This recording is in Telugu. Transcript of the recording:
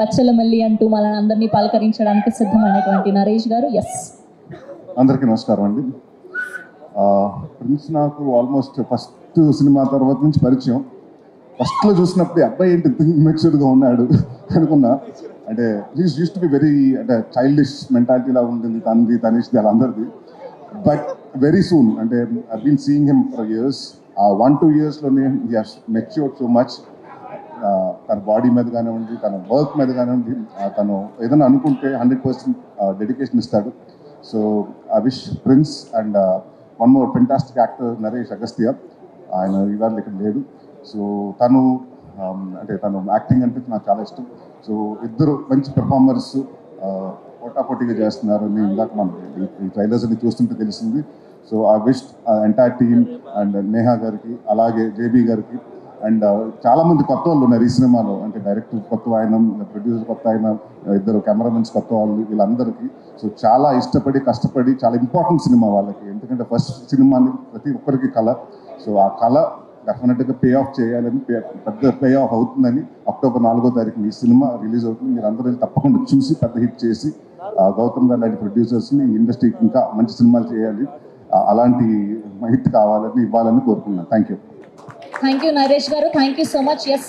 బచ్చలమల్లి అంటూ మనల్ని అందరినీ పలకరించడానికి సిద్ధమైనటువంటి నరేష్ గారు. ఎస్, అందరికీ నమస్కారం అండి. ప్రిన్స్ నాకు ఆల్మోస్ట్ ఫస్ట్ సినిమా తర్వాత నుంచి పరిచయం. ఫస్ట్లో చూసినప్పుడు అబ్బాయి ఏంటి ఇంత ఇమ్మెచ్యూర్గా ఉన్నాడు అనుకున్నా. అంటే యూస్ టు బి వెరీ అంటే చైల్డిష్ మెంటాలిటీలా ఉంటుంది తనది, తనీష్ది, వాళ్ళందరిది. బట్ వెరీ సూన్ అంటే I been seeing him for years. 1-2 yearsలోనే he has matured so much. తన బాడీ మీద కానివ్వండి, తన వర్క్ మీద కానివ్వండి, తను ఏదైనా అనుకుంటే 100% డెడికేషన్ ఇస్తాడు. So I wish prince and one more fantastic actor Naresh Agastya. ఆయన ఇవాళ ఇక్కడ లేడు. సో తను అంటే తను యాక్టింగ్ అంటే నాకు చాలా ఇష్టం. సో ఇద్దరు మంచి పెర్ఫార్మర్స్ పోటాపోటీగా చేస్తున్నారు అని ఇందాక మనం ఈ ట్రైలర్స్ అన్ని చూస్తుంటే తెలిసింది. So I wish entire team and Neha గారికి, అలాగే జేబీ గారికి అండ్ చాలామంది కొత్త వాళ్ళు ఉన్నారు ఈ సినిమాలో. అంటే డైరెక్టర్ కొత్త ఆయన, ప్రొడ్యూసర్ కొత్త ఆయన, ఇద్దరు కెమెరామెన్స్ కొత్త వాళ్ళు, వీళ్ళందరికీ. సో చాలా ఇష్టపడి కష్టపడి, చాలా ఇంపార్టెంట్ సినిమా వాళ్ళకి. ఎందుకంటే ఫస్ట్ సినిమాని ప్రతి ఒక్కరికి కళ. సో ఆ కళ డెఫినెట్గా పే ఆఫ్ చేయాలని, పెద్ద పే ఆఫ్ అవుతుందని అక్టోబర్ 4వ తారీఖున ఈ సినిమా రిలీజ్ అవుతుంది. మీరు అందరూ తప్పకుండా చూసి పెద్ద హిట్ చేసి గౌతమ్ గారు లాంటి ప్రొడ్యూసర్స్ని ఇండస్ట్రీకి ఇంకా మంచి సినిమాలు చేయాలి, అలాంటి హిట్ కావాలని, ఇవ్వాలని కోరుకున్నాను. థ్యాంక్ యూ నరేష్ గారు. Thank you so much. Yes.